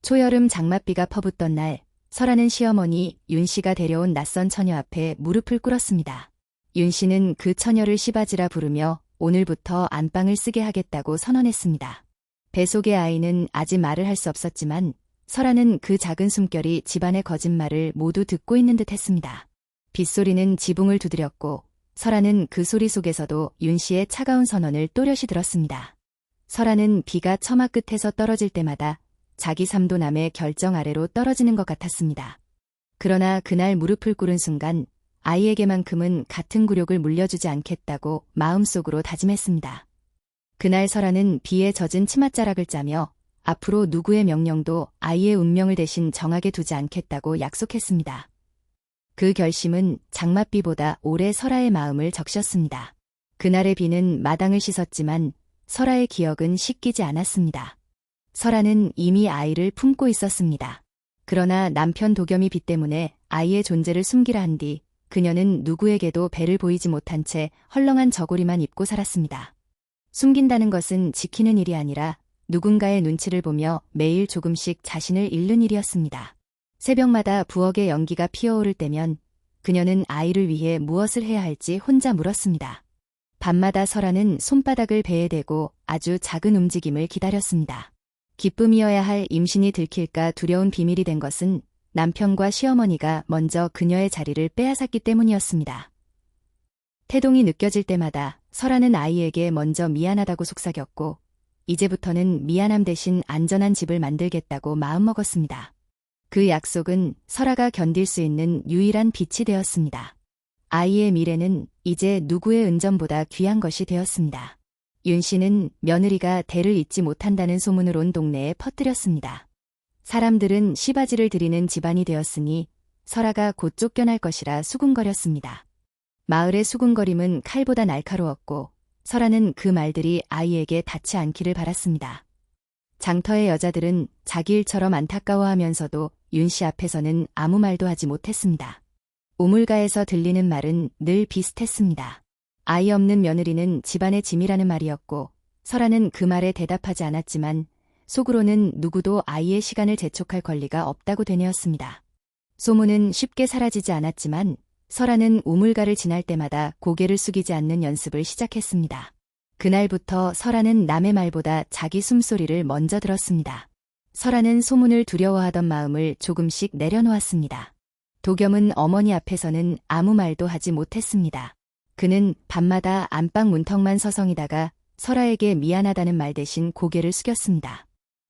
초여름 장맛비가 퍼붓던 날, 설아는 시어머니 윤 씨가 데려온 낯선 처녀 앞에 무릎을 꿇었습니다. 윤 씨는 그 처녀를 시바지라 부르며 오늘부터 안방을 쓰게 하겠다고 선언했습니다. 뱃속의 아이는 아직 말을 할 수 없었지만 설아는 그 작은 숨결이 집안의 거짓말을 모두 듣고 있는 듯 했습니다. 빗소리는 지붕을 두드렸고 설아는 그 소리 속에서도 윤 씨의 차가운 선언을 또렷이 들었습니다. 설아는 비가 처마 끝에서 떨어질 때마다 자기 삶도 남의 결정 아래로 떨어지는 것 같았습니다. 그러나 그날 무릎을 꿇은 순간 아이에게만큼은 같은 굴욕을 물려주지 않겠다고 마음속으로 다짐했습니다. 그날 설아는 비에 젖은 치맛자락을 짜며 앞으로 누구의 명령도 아이의 운명을 대신 정하게 두지 않겠다고 약속했습니다. 그 결심은 장맛비보다 오래 설아의 마음을 적셨습니다. 그날의 비는 마당을 씻었지만 설아의 기억은 씻기지 않았습니다. 설아는 이미 아이를 품고 있었습니다. 그러나 남편 도겸이 비 때문에 아이의 존재를 숨기라 한 뒤 그녀는 누구에게도 배를 보이지 못한 채 헐렁한 저고리만 입고 살았습니다. 숨긴다는 것은 지키는 일이 아니라 누군가의 눈치를 보며 매일 조금씩 자신을 잃는 일이었습니다. 새벽마다 부엌에 연기가 피어오를 때면 그녀는 아이를 위해 무엇을 해야 할지 혼자 물었습니다. 밤마다 설아는 손바닥을 배에 대고 아주 작은 움직임을 기다렸습니다. 기쁨이어야 할 임신이 들킬까 두려운 비밀이 된 것은 남편과 시어머니가 먼저 그녀의 자리를 빼앗았기 때문이었습니다. 태동이 느껴질 때마다 설아는 아이에게 먼저 미안하다고 속삭였고 이제부터는 미안함 대신 안전한 집을 만들겠다고 마음먹었습니다. 그 약속은 설아가 견딜 수 있는 유일한 빛이 되었습니다. 아이의 미래는 이제 누구의 은전보다 귀한 것이 되었습니다. 윤 씨는 며느리가 대를 잇지 못한다는 소문을 온 동네에 퍼뜨렸습니다. 사람들은 시바지를 드리는 집안이 되었으니 설아가 곧 쫓겨날 것이라 수군거렸습니다. 마을의 수군거림은 칼보다 날카로웠고 설아는 그 말들이 아이에게 닿지 않기를 바랐습니다. 장터의 여자들은 자기 일처럼 안타까워하면서도 윤 씨 앞에서는 아무 말도 하지 못했습니다. 우물가에서 들리는 말은 늘 비슷했습니다. 아이 없는 며느리는 집안의 짐이라는 말이었고 설아는 그 말에 대답하지 않았지만 속으로는 누구도 아이의 시간을 재촉할 권리가 없다고 되뇌었습니다. 소문은 쉽게 사라지지 않았지만 설아는 우물가를 지날 때마다 고개를 숙이지 않는 연습을 시작했습니다. 그날부터 설아는 남의 말보다 자기 숨소리를 먼저 들었습니다. 설아는 소문을 두려워하던 마음을 조금씩 내려놓았습니다. 도겸은 어머니 앞에서는 아무 말도 하지 못했습니다. 그는 밤마다 안방 문턱만 서성이다가 설아에게 미안하다는 말 대신 고개를 숙였습니다.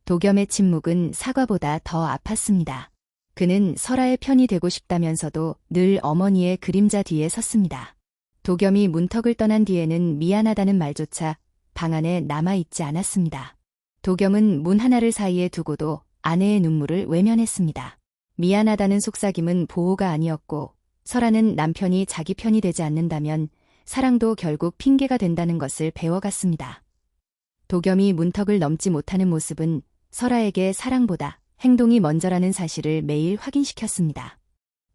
도겸의 침묵은 사과보다 더 아팠습니다. 그는 설아의 편이 되고 싶다면서도 늘 어머니의 그림자 뒤에 섰습니다. 도겸이 문턱을 떠난 뒤에는 미안하다는 말조차 방 안에 남아있지 않았습니다. 도겸은 문 하나를 사이에 두고도 아내의 눈물을 외면했습니다. 미안하다는 속삭임은 보호가 아니었고 설아는 남편이 자기 편이 되지 않는다면 사랑도 결국 핑계가 된다는 것을 배워갔습니다. 도겸이 문턱을 넘지 못하는 모습은 설아에게 사랑보다 행동이 먼저라는 사실을 매일 확인시켰습니다.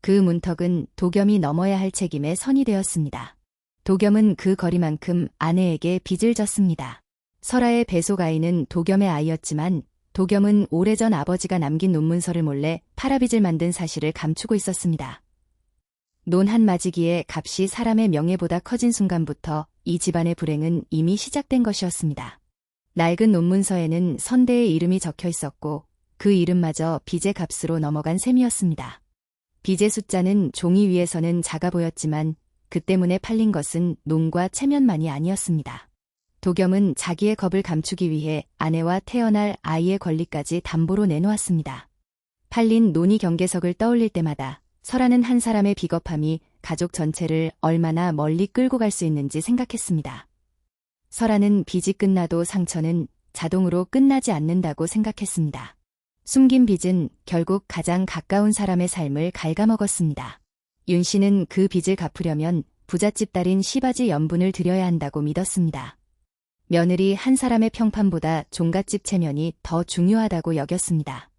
그 문턱은 도겸이 넘어야 할 책임의 선이 되었습니다. 도겸은 그 거리만큼 아내에게 빚을 졌습니다. 설아의 뱃속 아이는 도겸의 아이였지만 도겸은 오래전 아버지가 남긴 논문서를 몰래 팔아빚을 만든 사실을 감추고 있었습니다. 논 한 마지기의 값이 사람의 명예보다 커진 순간부터 이 집안의 불행은 이미 시작된 것이었습니다. 낡은 논문서에는 선대의 이름이 적혀 있었고 그 이름마저 빚의 값으로 넘어간 셈이었습니다. 빚의 숫자는 종이 위에서는 작아 보였지만 그 때문에 팔린 것은 논과 체면만이 아니었습니다. 도겸은 자기의 겁을 감추기 위해 아내와 태어날 아이의 권리까지 담보로 내놓았습니다. 팔린 논의 경계석을 떠올릴 때마다 설아는 한 사람의 비겁함이 가족 전체를 얼마나 멀리 끌고 갈 수 있는지 생각했습니다. 설아는 빚이 끝나도 상처는 자동으로 끝나지 않는다고 생각했습니다. 숨긴 빚은 결국 가장 가까운 사람의 삶을 갉아먹었습니다. 윤 씨는 그 빚을 갚으려면 부잣집 딸인 시바지 연분을 드려야 한다고 믿었습니다. 며느리 한 사람의 평판보다 종갓집 체면이 더 중요하다고 여겼습니다.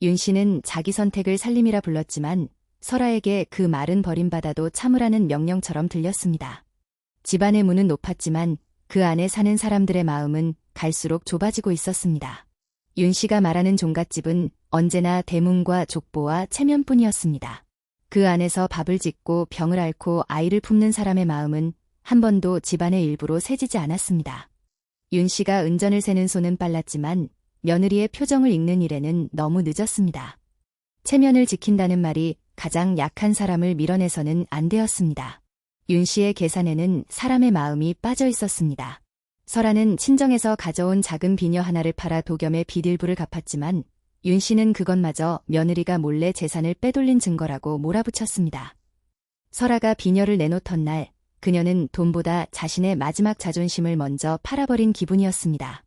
윤 씨는 자기 선택을 살림이라 불렀지만 설아에게 그 말은 버림받아도 참으라는 명령처럼 들렸습니다. 집안의 문은 높았지만 그 안에 사는 사람들의 마음은 갈수록 좁아지고 있었습니다. 윤 씨가 말하는 종갓집은 언제나 대문과 족보와 체면뿐이었습니다. 그 안에서 밥을 짓고 병을 앓고 아이를 품는 사람의 마음은 한 번도 집안의 일부로 새지지 않았습니다. 윤 씨가 은전을 세는 손은 빨랐지만 며느리의 표정을 읽는 일에는 너무 늦었습니다. 체면을 지킨다는 말이 가장 약한 사람을 밀어내서는 안 되었습니다. 윤 씨의 계산에는 사람의 마음이 빠져 있었습니다. 설아는 친정에서 가져온 작은 비녀 하나를 팔아 도겸의 빚일부를 갚았지만 윤 씨는 그것마저 며느리가 몰래 재산을 빼돌린 증거라고 몰아붙였습니다. 설아가 비녀를 내놓던 날 그녀는 돈보다 자신의 마지막 자존심을 먼저 팔아버린 기분이었습니다.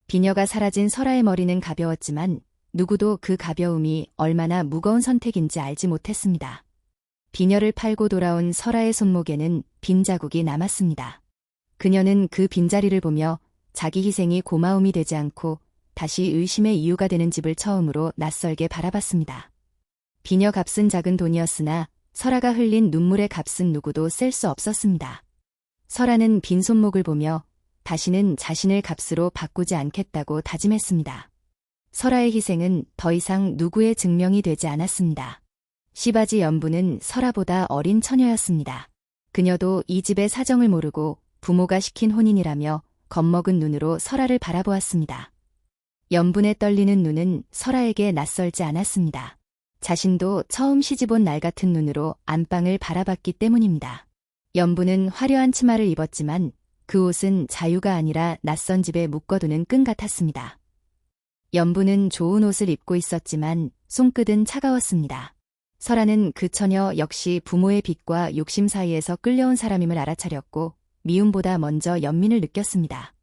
비녀가 사라진 설아의 머리는 가벼웠지만 누구도 그 가벼움이 얼마나 무거운 선택인지 알지 못했습니다. 비녀를 팔고 돌아온 설아의 손목에는 빈 자국이 남았습니다. 그녀는 그 빈자리를 보며 자기 희생이 고마움이 되지 않고 다시 의심의 이유가 되는 집을 처음으로 낯설게 바라봤습니다. 비녀 값은 작은 돈이었으나 설아가 흘린 눈물의 값은 누구도 셀 수 없었습니다. 설아는 빈 손목을 보며 다시는 자신을 값으로 바꾸지 않겠다고 다짐했습니다. 설아의 희생은 더 이상 누구의 증명이 되지 않았습니다. 시바지 연부는 설아보다 어린 처녀였습니다. 그녀도 이 집의 사정을 모르고 부모가 시킨 혼인이라며 겁먹은 눈으로 설아를 바라보았습니다. 연분의 떨리는 눈은 설아에게 낯설지 않았습니다. 자신도 처음 시집온 날 같은 눈으로 안방을 바라봤기 때문입니다. 연분은 화려한 치마를 입었지만 그 옷은 자유가 아니라 낯선 집에 묶어두는 끈 같았습니다. 연분은 좋은 옷을 입고 있었지만 손끝은 차가웠습니다. 설아는 그 처녀 역시 부모의 빚과 욕심 사이에서 끌려온 사람임을 알아차렸고 미움보다 먼저 연민을 느꼈습니다.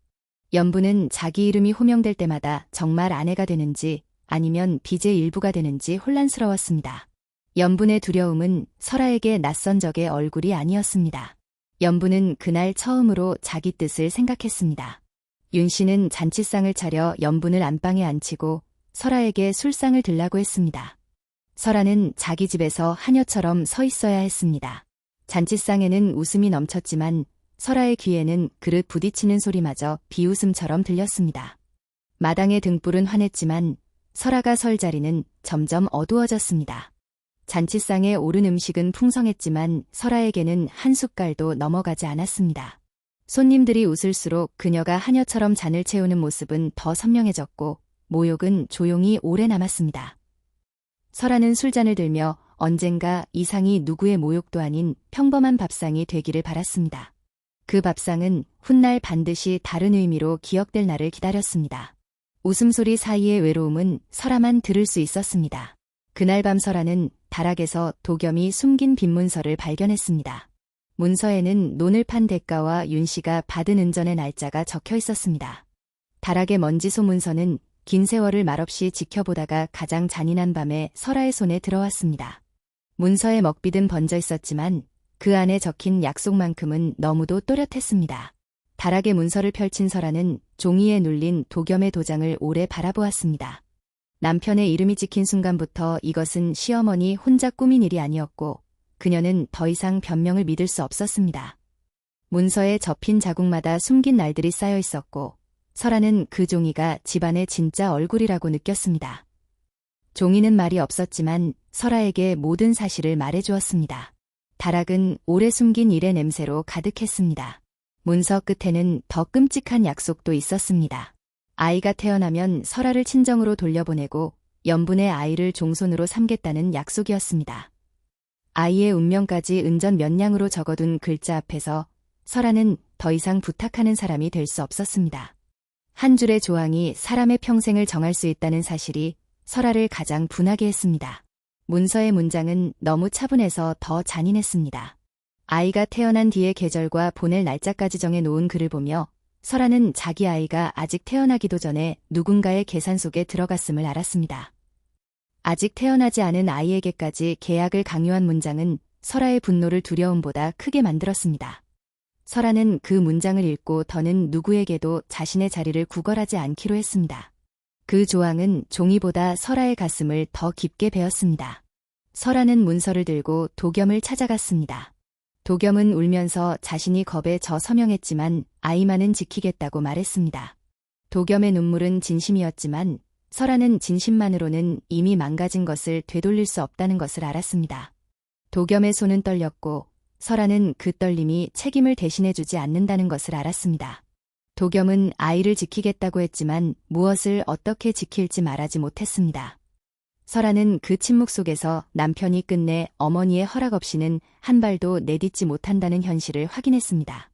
연분은 자기 이름이 호명될 때마다 정말 아내가 되는지 아니면 빚의 일부가 되는지 혼란스러웠습니다. 연분의 두려움은 설아에게 낯선 적의 얼굴이 아니었습니다. 연분은 그날 처음으로 자기 뜻을 생각했습니다. 윤 씨는 잔치상을 차려 연분을 안방에 앉히고 설아에게 술상을 들라고 했습니다. 설아는 자기 집에서 하녀처럼 서 있어야 했습니다. 잔치상에는 웃음이 넘쳤지만 설아의 귀에는 그릇 부딪히는 소리마저 비웃음처럼 들렸습니다. 마당의 등불은 환했지만 설아가 설 자리는 점점 어두워졌습니다. 잔치상에 오른 음식은 풍성했지만 설아에게는 한 숟갈도 넘어가지 않았습니다. 손님들이 웃을수록 그녀가 하녀처럼 잔을 채우는 모습은 더 선명해졌고 모욕은 조용히 오래 남았습니다. 설아는 술잔을 들며 언젠가 이 상이 누구의 모욕도 아닌 평범한 밥상이 되기를 바랐습니다. 그 밥상은 훗날 반드시 다른 의미로 기억될 날을 기다렸습니다. 웃음소리 사이의 외로움은 설아만 들을 수 있었습니다. 그날 밤 설아는 다락에서 도겸이 숨긴 빈문서를 발견했습니다. 문서에는 논을 판 대가와 윤 씨가 받은 은전의 날짜가 적혀 있었습니다. 다락의 먼지 소문서는 긴 세월을 말없이 지켜보다가 가장 잔인한 밤에 설아의 손에 들어왔습니다. 문서에 먹비든 번져 있었지만 그 안에 적힌 약속만큼은 너무도 또렷했습니다. 다락의 문서를 펼친 설아는 종이에 눌린 도겸의 도장을 오래 바라보았습니다. 남편의 이름이 찍힌 순간부터 이것은 시어머니 혼자 꾸민 일이 아니었고 그녀는 더 이상 변명을 믿을 수 없었습니다. 문서에 접힌 자국마다 숨긴 날들이 쌓여 있었고 설아는 그 종이가 집안의 진짜 얼굴이라고 느꼈습니다. 종이는 말이 없었지만 설아에게 모든 사실을 말해주었습니다. 다락은 오래 숨긴 일의 냄새로 가득했습니다. 문서 끝에는 더 끔찍한 약속도 있었습니다. 아이가 태어나면 설아를 친정으로 돌려보내고 연분의 아이를 종손으로 삼겠다는 약속이었습니다. 아이의 운명까지 은전 몇 냥으로 적어둔 글자 앞에서 설아는 더 이상 부탁하는 사람이 될 수 없었습니다. 한 줄의 조항이 사람의 평생을 정할 수 있다는 사실이 설아를 가장 분하게 했습니다. 문서의 문장은 너무 차분해서 더 잔인했습니다. 아이가 태어난 뒤의 계절과 보낼 날짜까지 정해 놓은 글을 보며 설아는 자기 아이가 아직 태어나기도 전에 누군가의 계산 속에 들어갔음을 알았습니다. 아직 태어나지 않은 아이에게까지 계약을 강요한 문장은 설아의 분노를 두려움보다 크게 만들었습니다. 설아는 그 문장을 읽고 더는 누구에게도 자신의 자리를 구걸하지 않기로 했습니다. 그 조항은 종이보다 설아의 가슴을 더 깊게 베었습니다. 설아는 문서를 들고 도겸을 찾아갔습니다. 도겸은 울면서 자신이 겁에 져 서명했지만 아이만은 지키겠다고 말했습니다. 도겸의 눈물은 진심이었지만 설아는 진심만으로는 이미 망가진 것을 되돌릴 수 없다는 것을 알았습니다. 도겸의 손은 떨렸고 설아는 그 떨림이 책임을 대신해주지 않는다는 것을 알았습니다. 도겸은 아이를 지키겠다고 했지만 무엇을 어떻게 지킬지 말하지 못했습니다. 설아는 그 침묵 속에서 남편이 끝내 어머니의 허락 없이는 한 발도 내딛지 못한다는 현실을 확인했습니다.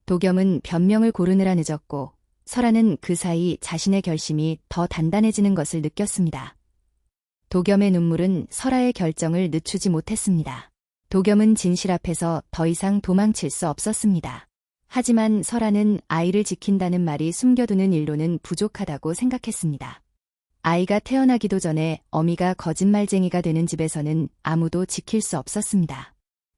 도겸은 변명을 고르느라 늦었고 설아는 그 사이 자신의 결심이 더 단단해지는 것을 느꼈습니다. 도겸의 눈물은 설아의 결정을 늦추지 못했습니다. 도겸은 진실 앞에서 더 이상 도망칠 수 없었습니다. 하지만 설아는 아이를 지킨다는 말이 숨겨두는 일로는 부족하다고 생각했습니다. 아이가 태어나기도 전에 어미가 거짓말쟁이가 되는 집에서는 아무도 지킬 수 없었습니다.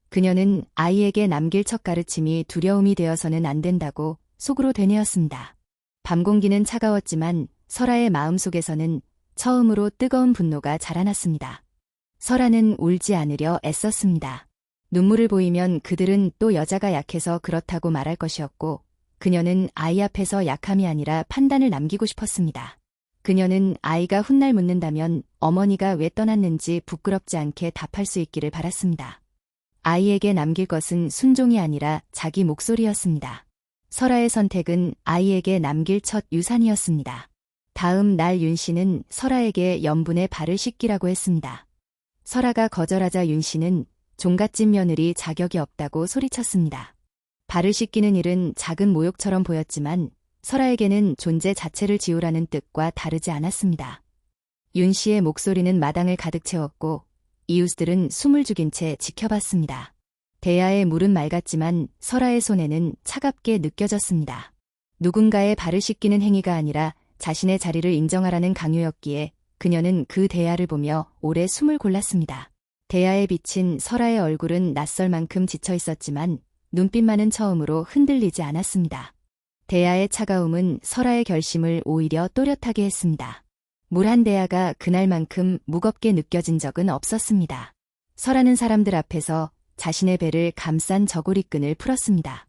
그녀는 아이에게 남길 첫 가르침이 두려움이 되어서는 안 된다고 속으로 되뇌었습니다. 밤 공기는 차가웠지만 설아의 마음속에서는 처음으로 뜨거운 분노가 자라났습니다. 설아는 울지 않으려 애썼습니다. 눈물을 보이면 그들은 또 여자가 약해서 그렇다고 말할 것이었고 그녀는 아이 앞에서 약함이 아니라 판단을 남기고 싶었습니다. 그녀는 아이가 훗날 묻는다면 어머니가 왜 떠났는지 부끄럽지 않게 답할 수 있기를 바랐습니다. 아이에게 남길 것은 순종이 아니라 자기 목소리였습니다. 설아의 선택은 아이에게 남길 첫 유산이었습니다. 다음 날 윤씨는 설아에게 염분에 발을 씻기라고 했습니다. 설아가 거절하자 윤씨는 종갓집 며느리 자격이 없다고 소리쳤습니다. 발을 씻기는 일은 작은 모욕처럼 보였지만 설아에게는 존재 자체를 지우라는 뜻과 다르지 않았습니다. 윤씨의 목소리는 마당을 가득 채웠고 이웃들은 숨을 죽인 채 지켜봤습니다. 대야의 물은 맑았지만 설아의 손에는 차갑게 느껴졌습니다. 누군가의 발을 씻기는 행위가 아니라 자신의 자리를 인정하라는 강요였기에 그녀는 그 대야를 보며 오래 숨을 골랐습니다. 대야에 비친 설아의 얼굴은 낯설 만큼 지쳐 있었지만 눈빛만은 처음으로 흔들리지 않았습니다. 대야의 차가움은 설아의 결심을 오히려 또렷하게 했습니다. 물 한 대야가 그날만큼 무겁게 느껴진 적은 없었습니다. 설아는 사람들 앞에서 자신의 배를 감싼 저고리끈을 풀었습니다.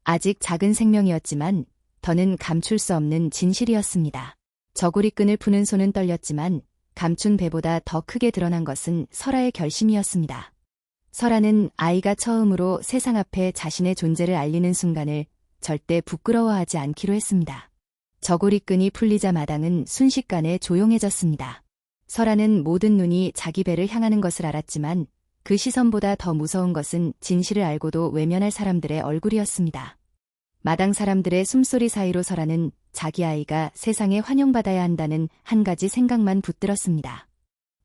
아직 작은 생명이었지만 더는 감출 수 없는 진실이었습니다. 저고리끈을 푸는 손은 떨렸지만 감춘 배보다 더 크게 드러난 것은 설아의 결심이었습니다. 설아는 아이가 처음으로 세상 앞에 자신의 존재를 알리는 순간을 절대 부끄러워하지 않기로 했습니다. 저고리끈이 풀리자 마당은 순식간에 조용해졌습니다. 설아는 모든 눈이 자기 배를 향하는 것을 알았지만 그 시선보다 더 무서운 것은 진실을 알고도 외면할 사람들의 얼굴이었습니다. 마당 사람들의 숨소리 사이로 설아는 자기 아이가 세상에 환영받아야 한다는 한 가지 생각만 붙들었습니다.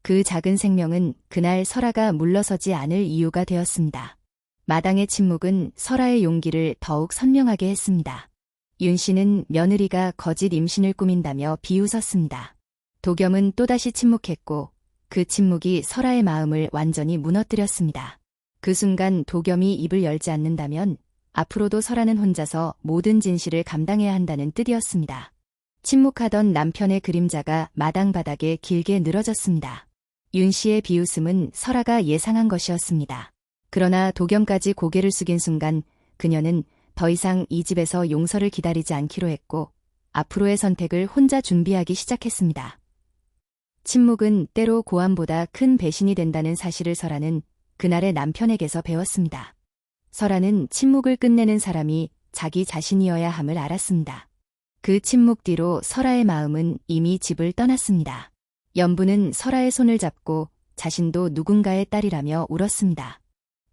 그 작은 생명은 그날 설아가 물러서지 않을 이유가 되었습니다. 마당의 침묵은 설아의 용기를 더욱 선명하게 했습니다. 윤씨는 며느리가 거짓 임신을 꾸민다며 비웃었습니다. 도겸은 또다시 침묵했고 그 침묵이 설아의 마음을 완전히 무너뜨렸습니다. 그 순간 도겸이 입을 열지 않는다면 앞으로도 설아는 혼자서 모든 진실을 감당해야 한다는 뜻이었습니다. 침묵하던 남편의 그림자가 마당 바닥에 길게 늘어졌습니다. 윤씨의 비웃음은 설아가 예상한 것이었습니다. 그러나 도겸까지 고개를 숙인 순간 그녀는 더 이상 이 집에서 용서를 기다리지 않기로 했고 앞으로의 선택을 혼자 준비하기 시작했습니다. 침묵은 때로 고함보다 큰 배신이 된다는 사실을 설아는 그날의 남편에게서 배웠습니다. 설아는 침묵을 끝내는 사람이 자기 자신이어야 함을 알았습니다. 그 침묵 뒤로 설아의 마음은 이미 집을 떠났습니다. 연부는 설아의 손을 잡고 자신도 누군가의 딸이라며 울었습니다.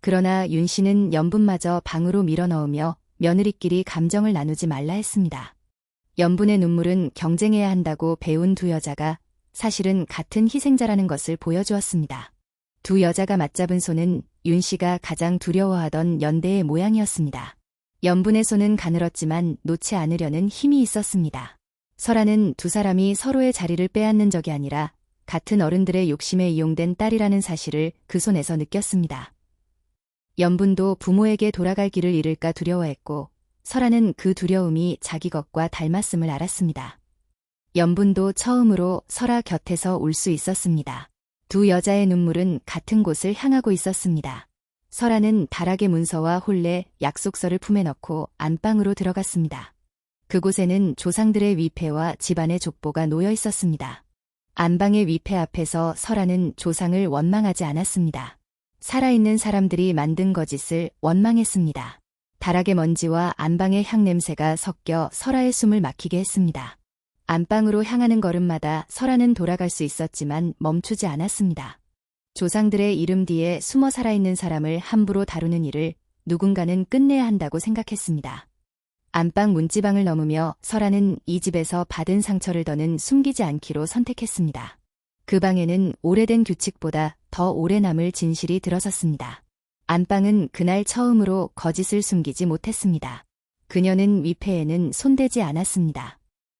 그러나 윤씨는 연분마저 방으로 밀어넣으며 며느리끼리 감정을 나누지 말라 했습니다. 연분의 눈물은 경쟁해야 한다고 배운 두 여자가 사실은 같은 희생자라는 것을 보여주었습니다. 두 여자가 맞잡은 손은 윤씨가 가장 두려워하던 연대의 모양이었습니다. 연분의 손은 가늘었지만 놓지 않으려는 힘이 있었습니다. 설아는 두 사람이 서로의 자리를 빼앗는 적이 아니라 같은 어른들의 욕심에 이용된 딸이라는 사실을 그 손에서 느꼈습니다. 연분도 부모에게 돌아갈 길을 잃을까 두려워했고 설아는 그 두려움이 자기 것과 닮았음을 알았습니다. 연분도 처음으로 설아 곁에서 울 수 있었습니다. 두 여자의 눈물은 같은 곳을 향하고 있었습니다. 설아는 다락의 문서와 혼례, 약속서를 품에 넣고 안방으로 들어갔습니다. 그곳에는 조상들의 위패와 집안의 족보가 놓여 있었습니다. 안방의 위패 앞에서 설아는 조상을 원망하지 않았습니다. 살아있는 사람들이 만든 거짓을 원망했습니다. 다락의 먼지와 안방의 향냄새가 섞여 설아의 숨을 막히게 했습니다. 안방으로 향하는 걸음마다 설아는 돌아갈 수 있었지만 멈추지 않았습니다. 조상들의 이름 뒤에 숨어 살아있는 사람을 함부로 다루는 일을 누군가는 끝내야 한다고 생각했습니다. 안방 문지방을 넘으며 설아는 이 집에서 받은 상처를 더는 숨기지 않기로 선택했습니다. 그 방에는 오래된 규칙보다 더 오래 남을 진실이 들어섰습니다. 안방은 그날 처음으로 거짓을 숨기지 못했습니다. 그녀는 위패에는 손대지 않았습니다.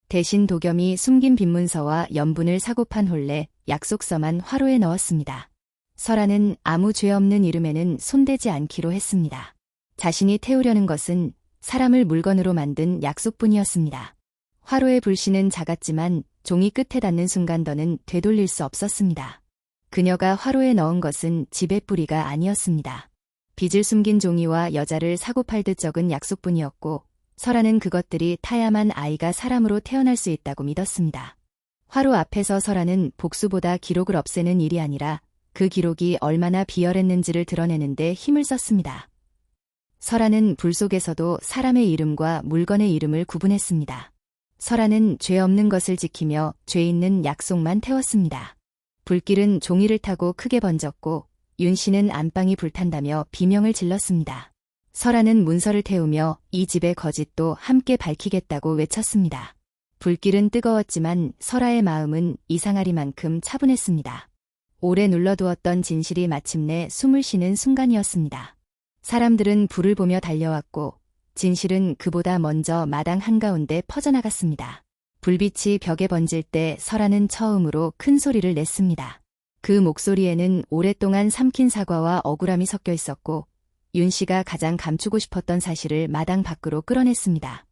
대신 도겸이 숨긴 빈문서와 연분을 사고판 혼례, 약속서만 화로에 넣었습니다. 설아는 아무 죄 없는 이름에는 손대지 않기로 했습니다. 자신이 태우려는 것은 사람을 물건으로 만든 약속뿐이었습니다. 화로의 불씨는 작았지만 종이 끝에 닿는 순간 더는 되돌릴 수 없었습니다. 그녀가 화로에 넣은 것은 집의 뿌리가 아니었습니다. 빚을 숨긴 종이와 여자를 사고 팔듯 적은 약속뿐이었고 설아는 그것들이 타야만 아이가 사람으로 태어날 수 있다고 믿었습니다. 화로 앞에서 설아는 복수보다 기록을 없애는 일이 아니라 그 기록이 얼마나 비열했는지를 드러내는데 힘을 썼습니다. 설아는 불 속에서도 사람의 이름과 물건의 이름을 구분했습니다. 설아는 죄 없는 것을 지키며 죄 있는 약속만 태웠습니다. 불길은 종이를 타고 크게 번졌고 윤 씨는 안방이 불탄다며 비명을 질렀습니다. 설아는 문서를 태우며 이 집의 거짓도 함께 밝히겠다고 외쳤습니다. 불길은 뜨거웠지만 설아의 마음은 이상하리만큼 차분했습니다. 오래 눌러두었던 진실이 마침내 숨을 쉬는 순간이었습니다. 사람들은 불을 보며 달려왔고 진실은 그보다 먼저 마당 한가운데 퍼져나갔습니다. 불빛이 벽에 번질 때 설아는 처음으로 큰 소리를 냈습니다. 그 목소리에는 오랫동안 삼킨 사과와 억울함이 섞여 있었고 윤 씨가 가장 감추고 싶었던 사실을 마당 밖으로 끌어냈습니다.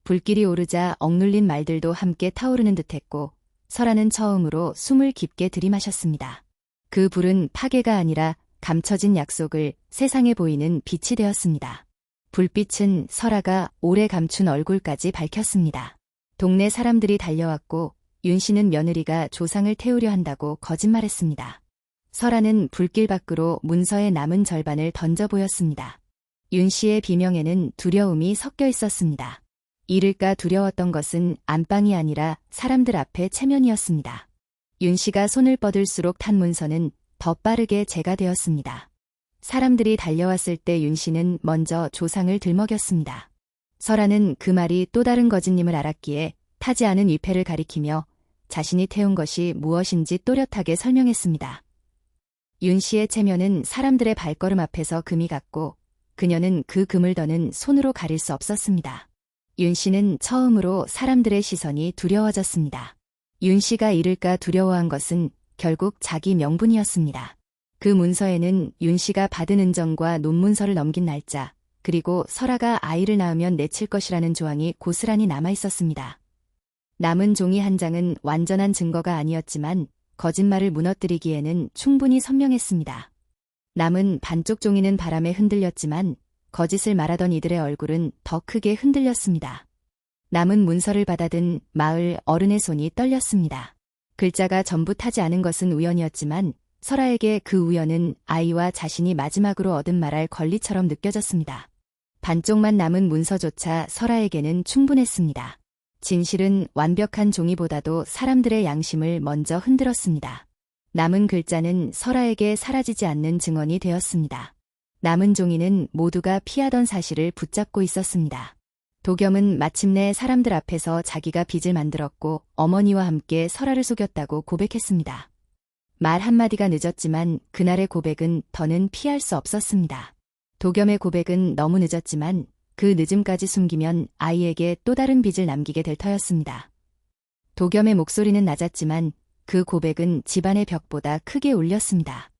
불길이 오르자 억눌린 말들도 함께 타오르는 듯했고 설아는 처음으로 숨을 깊게 들이마셨습니다. 그 불은 파괴가 아니라 감춰진 약속을 세상에 보이는 빛이 되었습니다. 불빛은 설아가 오래 감춘 얼굴까지 밝혔습니다. 동네 사람들이 달려왔고 윤 씨는 며느리가 조상을 태우려 한다고 거짓말했습니다. 설아는 불길 밖으로 문서의 남은 절반을 던져 보였습니다. 윤 씨의 비명에는 두려움이 섞여 있었습니다. 잃을까 두려웠던 것은 안방이 아니라 사람들 앞의 체면이었습니다. 윤 씨가 손을 뻗을수록 탄 문서는 더 빠르게 재가 되었습니다. 사람들이 달려왔을 때 윤 씨는 먼저 조상을 들먹였습니다. 설아는 그 말이 또 다른 거짓임을 알았기에 타지 않은 위패를 가리키며 자신이 태운 것이 무엇인지 또렷하게 설명했습니다. 윤 씨의 체면은 사람들의 발걸음 앞에서 금이 갔고 그녀는 그 금을 더는 손으로 가릴 수 없었습니다. 윤 씨는 처음으로 사람들의 시선이 두려워졌습니다. 윤 씨가 잃을까 두려워한 것은 결국 자기 명분이었습니다. 그 문서에는 윤 씨가 받은 은정과 논문서를 넘긴 날짜, 그리고 설아가 아이를 낳으면 내칠 것이라는 조항이 고스란히 남아있었습니다. 남은 종이 한 장은 완전한 증거가 아니었지만 거짓말을 무너뜨리기에는 충분히 선명했습니다. 남은 반쪽 종이는 바람에 흔들렸지만 거짓을 말하던 이들의 얼굴은 더 크게 흔들렸습니다. 남은 문서를 받아든 마을 어른의 손이 떨렸습니다. 글자가 전부 타지 않은 것은 우연이었지만 설아에게 그 우연은 아이와 자신이 마지막으로 얻은 말할 권리처럼 느껴졌습니다. 반쪽만 남은 문서조차 설아에게는 충분했습니다. 진실은 완벽한 종이보다도 사람들의 양심을 먼저 흔들었습니다. 남은 글자는 설아에게 사라지지 않는 증언이 되었습니다. 남은 종이는 모두가 피하던 사실을 붙잡고 있었습니다. 도겸은 마침내 사람들 앞에서 자기가 빚을 만들었고 어머니와 함께 설아를 속였다고 고백했습니다. 말 한마디가 늦었지만 그날의 고백은 더는 피할 수 없었습니다. 도겸의 고백은 너무 늦었지만 그 늦음까지 숨기면 아이에게 또 다른 빚을 남기게 될 터였습니다. 도겸의 목소리는 낮았지만 그 고백은 집안의 벽보다 크게 울렸습니다.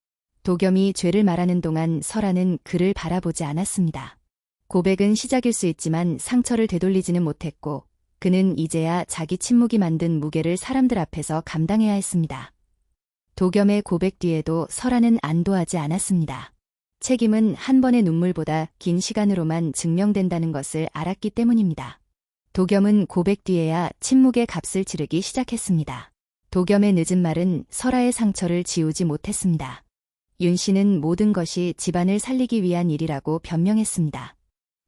도겸이 죄를 말하는 동안 설아는 그를 바라보지 않았습니다. 고백은 시작일 수 있지만 상처를 되돌리지는 못했고 그는 이제야 자기 침묵이 만든 무게를 사람들 앞에서 감당해야 했습니다. 도겸의 고백 뒤에도 설아는 안도하지 않았습니다. 책임은 한 번의 눈물보다 긴 시간으로만 증명된다는 것을 알았기 때문입니다. 도겸은 고백 뒤에야 침묵의 값을 치르기 시작했습니다. 도겸의 늦은 말은 설아의 상처를 지우지 못했습니다. 윤 씨는 모든 것이 집안을 살리기 위한 일이라고 변명했습니다.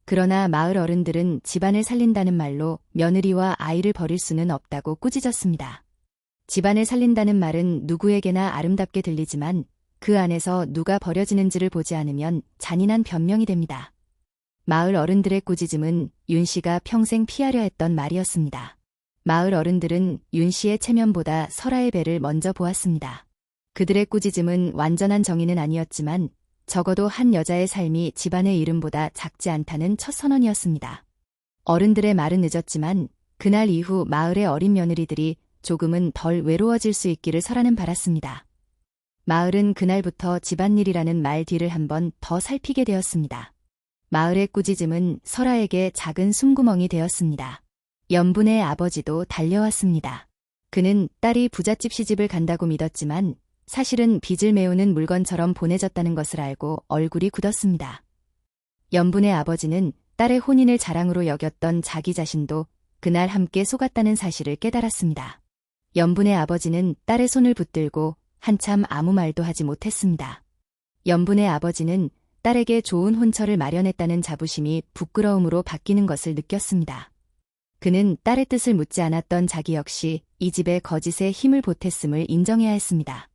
그러나 마을 어른들은 집안을 살린다는 말로 며느리와 아이를 버릴 수는 없다고 꾸짖었습니다. 집안을 살린다는 말은 누구에게나 아름답게 들리지만 그 안에서 누가 버려지는지를 보지 않으면 잔인한 변명이 됩니다. 마을 어른들의 꾸짖음은 윤 씨가 평생 피하려 했던 말이었습니다. 마을 어른들은 윤 씨의 체면보다 설아의 배를 먼저 보았습니다. 그들의 꾸짖음은 완전한 정의는 아니었지만 적어도 한 여자의 삶이 집안의 이름보다 작지 않다는 첫 선언이었습니다. 어른들의 말은 늦었지만 그날 이후 마을의 어린 며느리들이 조금은 덜 외로워질 수 있기를 설아는 바랐습니다. 마을은 그날부터 집안일이라는 말 뒤를 한번 더 살피게 되었습니다. 마을의 꾸짖음은 설아에게 작은 숨구멍이 되었습니다. 연분의 아버지도 달려왔습니다. 그는 딸이 부잣집 시집을 간다고 믿었지만 사실은 빚을 메우는 물건처럼 보내졌다는 것을 알고 얼굴이 굳었습니다. 연분의 아버지는 딸의 혼인을 자랑으로 여겼던 자기 자신도 그날 함께 속았다는 사실을 깨달았습니다. 연분의 아버지는 딸의 손을 붙들고 한참 아무 말도 하지 못했습니다. 연분의 아버지는 딸에게 좋은 혼처를 마련했다는 자부심이 부끄러움으로 바뀌는 것을 느꼈습니다. 그는 딸의 뜻을 묻지 않았던 자기 역시 이 집의 거짓에 힘을 보탰음을 인정해야 했습니다.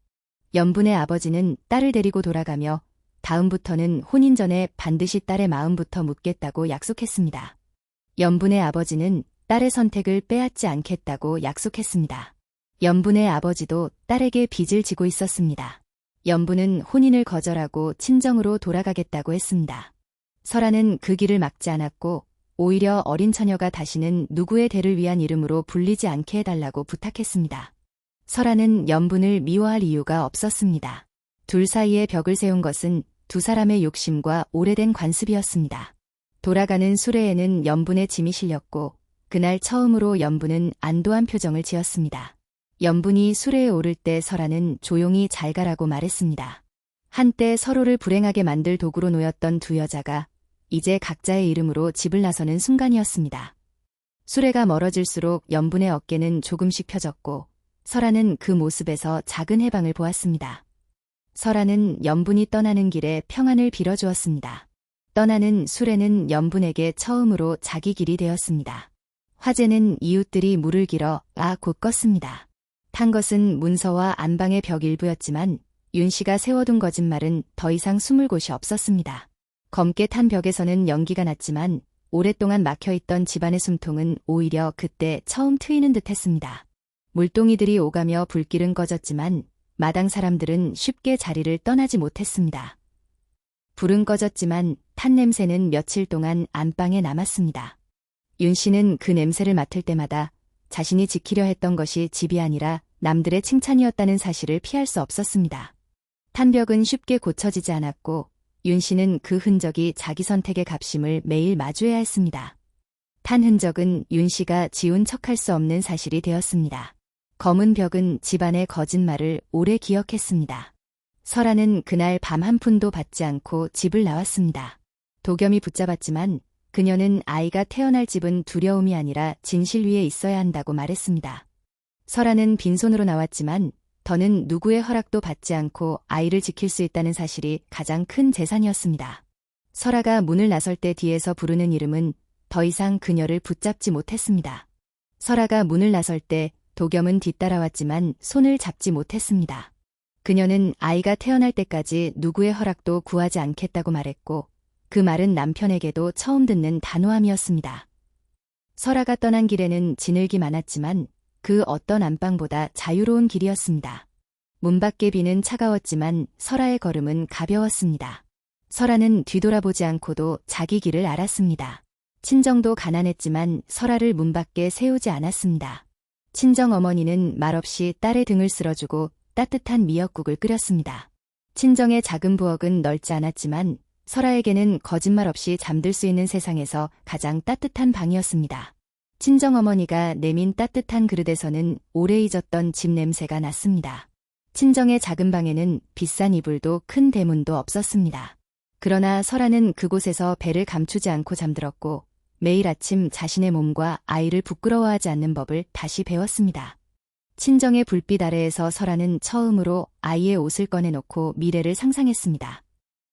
연분의 아버지는 딸을 데리고 돌아가며 다음부터는 혼인 전에 반드시 딸의 마음부터 묻겠다고 약속했습니다. 연분의 아버지는 딸의 선택을 빼앗지 않겠다고 약속했습니다. 연분의 아버지도 딸에게 빚을 지고 있었습니다. 연분은 혼인을 거절하고 친정으로 돌아가겠다고 했습니다. 설아는 그 길을 막지 않았고 오히려 어린 처녀가 다시는 누구의 대를 위한 이름으로 불리지 않게 해달라고 부탁했습니다. 설아는 연분을 미워할 이유가 없었습니다. 둘 사이에 벽을 세운 것은 두 사람의 욕심과 오래된 관습이었습니다. 돌아가는 수레에는 연분의 짐이 실렸고 그날 처음으로 연분은 안도한 표정을 지었습니다. 연분이 수레에 오를 때 설아는 조용히 잘 가라고 말했습니다. 한때 서로를 불행하게 만들 도구로 놓였던 두 여자가 이제 각자의 이름으로 집을 나서는 순간이었습니다. 수레가 멀어질수록 연분의 어깨는 조금씩 펴졌고 설아는 그 모습에서 작은 해방을 보았습니다. 설아는 연분이 떠나는 길에 평안을 빌어주었습니다. 떠나는 수레는 연분에게 처음으로 자기 길이 되었습니다. 화재는 이웃들이 물을 길어 곧 껐습니다. 탄 것은 문서와 안방의 벽 일부였지만 윤 씨가 세워둔 거짓말은 더 이상 숨을 곳이 없었습니다. 검게 탄 벽에서는 연기가 났지만 오랫동안 막혀있던 집안의 숨통은 오히려 그때 처음 트이는 듯했습니다. 물동이들이 오가며 불길은 꺼졌지만 마당 사람들은 쉽게 자리를 떠나지 못했습니다. 불은 꺼졌지만 탄 냄새는 며칠 동안 안방에 남았습니다. 윤 씨는 그 냄새를 맡을 때마다 자신이 지키려 했던 것이 집이 아니라 남들의 칭찬이었다는 사실을 피할 수 없었습니다. 탄 벽은 쉽게 고쳐지지 않았고 윤 씨는 그 흔적이 자기 선택의 값임을 매일 마주해야 했습니다. 탄 흔적은 윤 씨가 지운 척할 수 없는 사실이 되었습니다. 검은 벽은 집안의 거짓말을 오래 기억했습니다. 설아는 그날 밤 한 푼도 받지 않고 집을 나왔습니다. 도겸이 붙잡았지만 그녀는 아이가 태어날 집은 두려움이 아니라 진실 위에 있어야 한다고 말했습니다. 설아는 빈손으로 나왔지만 더는 누구의 허락도 받지 않고 아이를 지킬 수 있다는 사실이 가장 큰 재산이었습니다. 설아가 문을 나설 때 뒤에서 부르는 이름은 더 이상 그녀를 붙잡지 못했습니다. 설아가 문을 나설 때 도겸은 뒤따라왔지만 손을 잡지 못했습니다. 그녀는 아이가 태어날 때까지 누구의 허락도 구하지 않겠다고 말했고 그 말은 남편에게도 처음 듣는 단호함이었습니다. 설아가 떠난 길에는 진흙이 많았지만 그 어떤 안방보다 자유로운 길이었습니다. 문 밖의 비는 차가웠지만 설아의 걸음은 가벼웠습니다. 설아는 뒤돌아보지 않고도 자기 길을 알았습니다. 친정도 가난했지만 설아를 문 밖에 세우지 않았습니다. 친정 어머니는 말없이 딸의 등을 쓸어주고 따뜻한 미역국을 끓였습니다. 친정의 작은 부엌은 넓지 않았지만 설아에게는 거짓말 없이 잠들 수 있는 세상에서 가장 따뜻한 방이었습니다. 친정어머니가 내민 따뜻한 그릇에서는 오래 잊었던 집 냄새가 났습니다. 친정의 작은 방에는 비싼 이불도 큰 대문도 없었습니다. 그러나 설아는 그곳에서 배를 감추지 않고 잠들었고 매일 아침 자신의 몸과 아이를 부끄러워하지 않는 법을 다시 배웠습니다. 친정의 불빛 아래에서 설아는 처음으로 아이의 옷을 꺼내놓고 미래를 상상했습니다.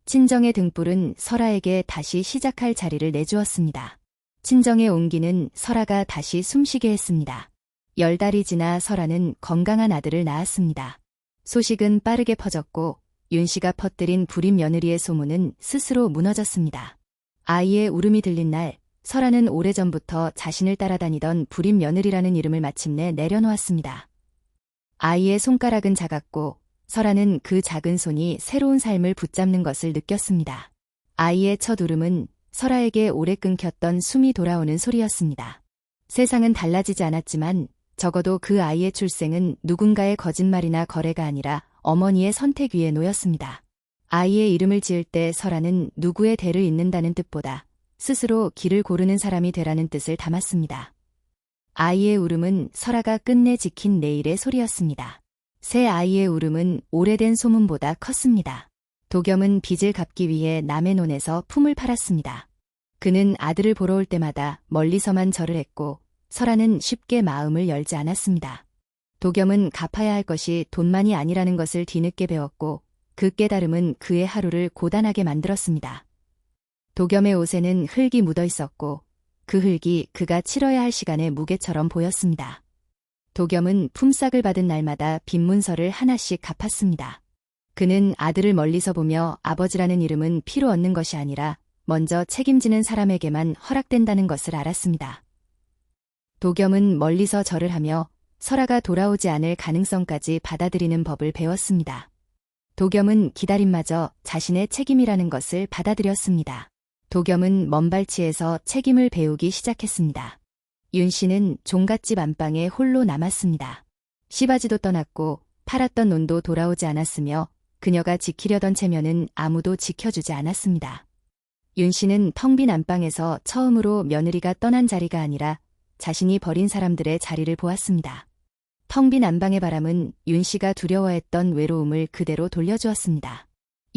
친정의 등불은 설아에게 다시 시작할 자리를 내주었습니다. 친정의 온기는 설아가 다시 숨쉬게 했습니다. 10달이 지나 설아는 건강한 아들을 낳았습니다. 소식은 빠르게 퍼졌고 윤씨가 퍼뜨린 불임 며느리의 소문은 스스로 무너졌습니다. 아이의 울음이 들린 날, 설아는 오래전부터 자신을 따라다니던 불임 며느리라는 이름을 마침내 내려놓았습니다. 아이의 손가락은 작았고 설아는 그 작은 손이 새로운 삶을 붙잡는 것을 느꼈습니다. 아이의 첫 울음은 설아에게 오래 끊겼던 숨이 돌아오는 소리였습니다. 세상은 달라지지 않았지만 적어도 그 아이의 출생은 누군가의 거짓말이나 거래가 아니라 어머니의 선택 위에 놓였습니다. 아이의 이름을 지을 때 설아는 누구의 대를 잇는다는 뜻보다 스스로 길을 고르는 사람이 되라는 뜻을 담았습니다. 아이의 울음은 설아가 끝내 지킨 내일의 소리였습니다. 새 아이의 울음은 오래된 소문보다 컸습니다. 도겸은 빚을 갚기 위해 남의 논에서 품을 팔았습니다. 그는 아들을 보러 올 때마다 멀리서만 절을 했고 설아는 쉽게 마음을 열지 않았습니다. 도겸은 갚아야 할 것이 돈만이 아니라는 것을 뒤늦게 배웠고 그 깨달음은 그의 하루를 고단하게 만들었습니다. 도겸의 옷에는 흙이 묻어 있었고 그 흙이 그가 치러야 할 시간의 무게처럼 보였습니다. 도겸은 품삯을 받은 날마다 빚 문서를 하나씩 갚았습니다. 그는 아들을 멀리서 보며 아버지라는 이름은 피로 얻는 것이 아니라 먼저 책임지는 사람에게만 허락된다는 것을 알았습니다. 도겸은 멀리서 절을 하며 설아가 돌아오지 않을 가능성까지 받아들이는 법을 배웠습니다. 도겸은 기다림마저 자신의 책임이라는 것을 받아들였습니다. 도겸은 먼발치에서 책임을 배우기 시작했습니다. 윤씨는 종갓집 안방에 홀로 남았습니다. 시바지도 떠났고 팔았던 논도 돌아오지 않았으며 그녀가 지키려던 체면은 아무도 지켜주지 않았습니다. 윤씨는 텅 빈 안방에서 처음으로 며느리가 떠난 자리가 아니라 자신이 버린 사람들의 자리를 보았습니다. 텅 빈 안방의 바람은 윤씨가 두려워했던 외로움을 그대로 돌려주었습니다.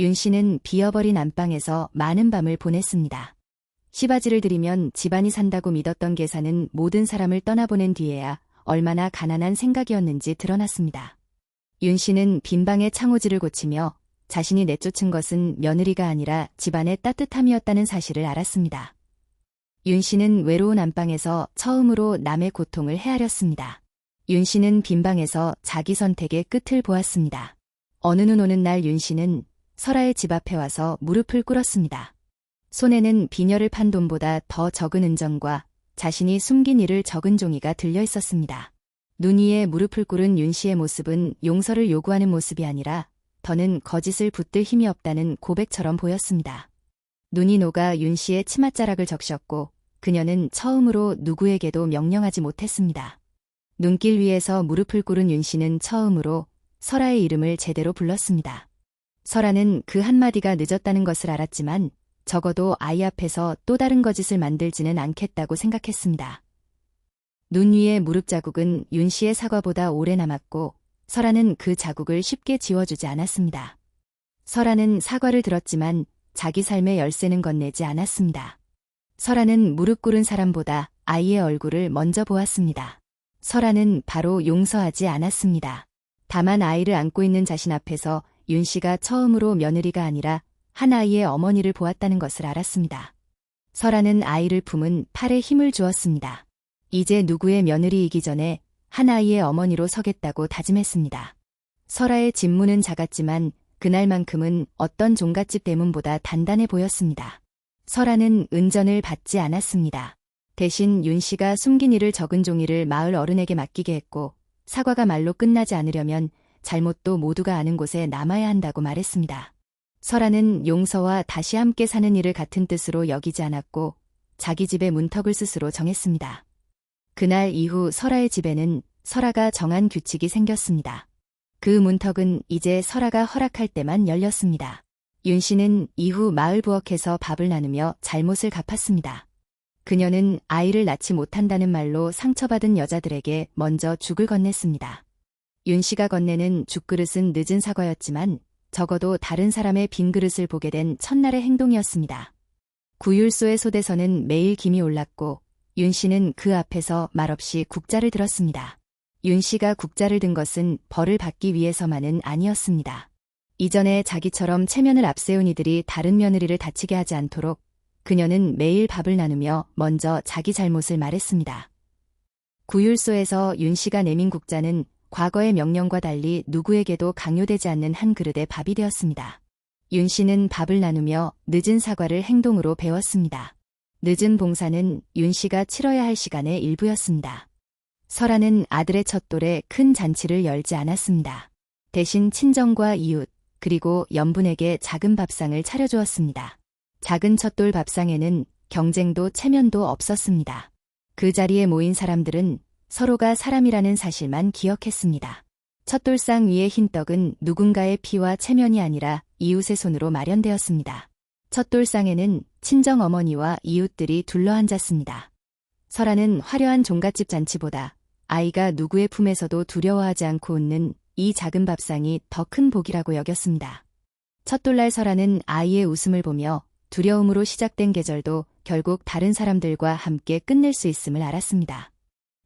윤씨는 비어버린 안방에서 많은 밤을 보냈습니다. 시바지를 들이면 집안이 산다고 믿었던 계산은 모든 사람을 떠나보낸 뒤에야 얼마나 가난한 생각이었는지 드러났습니다. 윤씨는 빈방의 창호지를 고치며 자신이 내쫓은 것은 며느리가 아니라 집안의 따뜻함이었다는 사실을 알았습니다. 윤씨는 외로운 안방에서 처음으로 남의 고통을 헤아렸습니다. 윤씨는 빈방에서 자기 선택의 끝을 보았습니다. 어느 눈 오는 날 윤씨는 설아의 집 앞에 와서 무릎을 꿇었습니다. 손에는 비녀를 판 돈보다 더 적은 은정과 자신이 숨긴 일을 적은 종이가 들려 있었습니다. 눈 위에 무릎을 꿇은 윤씨의 모습은 용서를 요구하는 모습이 아니라 더는 거짓을 붙들 힘이 없다는 고백처럼 보였습니다. 눈이 녹아 윤씨의 치맛자락을 적셨고 그녀는 처음으로 누구에게도 명령하지 못했습니다. 눈길 위에서 무릎을 꿇은 윤씨는 처음으로 설아의 이름을 제대로 불렀습니다. 설아는 그 한마디가 늦었다는 것을 알았지만 적어도 아이 앞에서 또 다른 거짓을 만들지는 않겠다고 생각했습니다. 눈 위의 무릎 자국은 윤씨의 사과보다 오래 남았고 설아는 그 자국을 쉽게 지워주지 않았습니다. 설아는 사과를 들었지만 자기 삶의 열쇠는 건네지 않았습니다. 설아는 무릎 꿇은 사람보다 아이의 얼굴을 먼저 보았습니다. 설아는 바로 용서하지 않았습니다. 다만 아이를 안고 있는 자신 앞에서 윤씨가 처음으로 며느리가 아니라 한 아이의 어머니를 보았다는 것을 알았습니다. 설아는 아이를 품은 팔에 힘을 주었습니다. 이제 누구의 며느리이기 전에 한 아이의 어머니로 서겠다고 다짐했습니다. 설아의 집문은 작았지만 그날만큼은 어떤 종갓집 대문보다 단단해 보였습니다. 설아는 은전을 받지 않았습니다. 대신 윤씨가 숨긴 일을 적은 종이를 마을 어른에게 맡기게 했고 사과가 말로 끝나지 않으려면 잘못도 모두가 아는 곳에 남아야 한다고 말했습니다. 설아는 용서와 다시 함께 사는 일을 같은 뜻으로 여기지 않았고 자기 집의 문턱을 스스로 정했습니다. 그날 이후 설아의 집에는 설아가 정한 규칙이 생겼습니다. 그 문턱은 이제 설아가 허락할 때만 열렸습니다. 윤씨는 이후 마을 부엌에서 밥을 나누며 잘못을 갚았습니다. 그녀는 아이를 낳지 못한다는 말로 상처받은 여자들에게 먼저 죽을 건넸습니다. 윤씨가 건네는 죽그릇은 늦은 사과였지만 적어도 다른 사람의 빈 그릇을 보게 된 첫날의 행동이었습니다. 구율소의 솥에서는 매일 김이 올랐고 윤씨는 그 앞에서 말없이 국자를 들었습니다. 윤 씨가 국자를 든 것은 벌을 받기 위해서만은 아니었습니다. 이전에 자기처럼 체면을 앞세운 이들이 다른 며느리를 다치게 하지 않도록 그녀는 매일 밥을 나누며 먼저 자기 잘못을 말했습니다. 구율소에서 윤 씨가 내민 국자는 과거의 명령과 달리 누구에게도 강요되지 않는 한 그릇의 밥이 되었습니다. 윤 씨는 밥을 나누며 늦은 사과를 행동으로 배웠습니다. 늦은 봉사는 윤 씨가 치러야 할 시간의 일부였습니다. 설아는 아들의 첫돌에 큰 잔치를 열지 않았습니다. 대신 친정과 이웃, 그리고 연분에게 작은 밥상을 차려주었습니다. 작은 첫돌 밥상에는 경쟁도 체면도 없었습니다. 그 자리에 모인 사람들은 서로가 사람이라는 사실만 기억했습니다. 첫돌상 위의 흰 떡은 누군가의 피와 체면이 아니라 이웃의 손으로 마련되었습니다. 첫돌상에는 친정 어머니와 이웃들이 둘러앉았습니다. 설아는 화려한 종갓집 잔치보다 아이가 누구의 품에서도 두려워하지 않고 웃는 이 작은 밥상이 더 큰 복이라고 여겼습니다. 첫돌날 설아는 아이의 웃음을 보며 두려움으로 시작된 계절도 결국 다른 사람들과 함께 끝낼 수 있음을 알았습니다.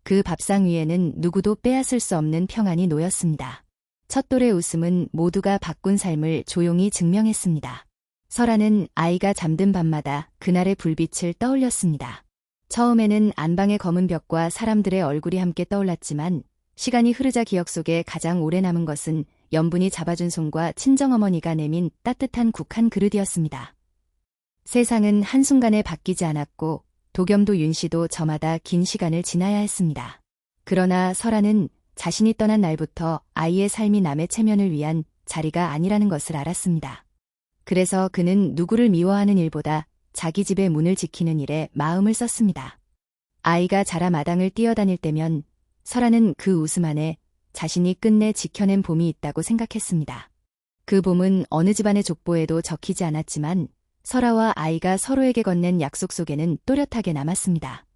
그 밥상 위에는 누구도 빼앗을 수 없는 평안이 놓였습니다. 첫돌의 웃음은 모두가 바꾼 삶을 조용히 증명했습니다. 설아는 아이가 잠든 밤마다 그날의 불빛을 떠올렸습니다. 처음에는 안방의 검은 벽과 사람들의 얼굴이 함께 떠올랐지만 시간이 흐르자 기억 속에 가장 오래 남은 것은 연분이 잡아준 손과 친정어머니가 내민 따뜻한 국 한 그릇이었습니다. 세상은 한순간에 바뀌지 않았고 도겸도 윤 씨도 저마다 긴 시간을 지나야 했습니다. 그러나 설아는 자신이 떠난 날부터 아이의 삶이 남의 체면을 위한 자리가 아니라는 것을 알았습니다. 그래서 그는 누구를 미워하는 일보다 자기 집의 문을 지키는 일에 마음을 썼습니다. 아이가 자라 마당을 뛰어다닐 때면 설아는 그 웃음 안에 자신이 끝내 지켜낸 봄이 있다고 생각했습니다. 그 봄은 어느 집안의 족보에도 적히지 않았지만 설아와 아이가 서로에게 건넨 약속 속에는 또렷하게 남았습니다.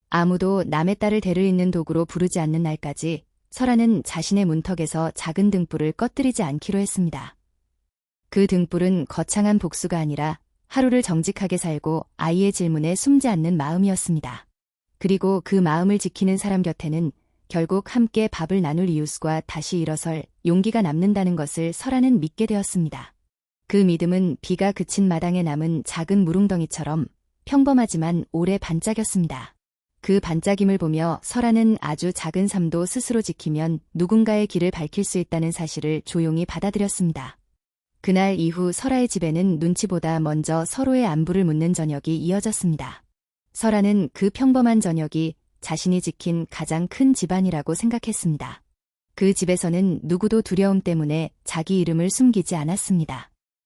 아무도 남의 딸을 대를 잇는 도구로 부르지 않는 날까지 설아는 자신의 문턱에서 작은 등불을 꺼뜨리지 않기로 했습니다. 그 등불은 거창한 복수가 아니라 하루를 정직하게 살고 아이의 질문에 숨지 않는 마음이었습니다. 그리고 그 마음을 지키는 사람 곁에는 결국 함께 밥을 나눌 이웃과 다시 일어설 용기가 남는다는 것을 설아는 믿게 되었습니다. 그 믿음은 비가 그친 마당에 남은 작은 물웅덩이처럼 평범하지만 오래 반짝였습니다. 그 반짝임을 보며 설아는 아주 작은 삶도 스스로 지키면 누군가의 길을 밝힐 수 있다는 사실을 조용히 받아들였습니다. 그날 이후 설아의 집에는 눈치보다 먼저 서로의 안부를 묻는 저녁이 이어졌습니다. 설아는 그 평범한 저녁이 자신이 지킨 가장 큰 집안이라고 생각했습니다. 그 집에서는 누구도 두려움 때문에 자기 이름을 숨기지 않았습니다.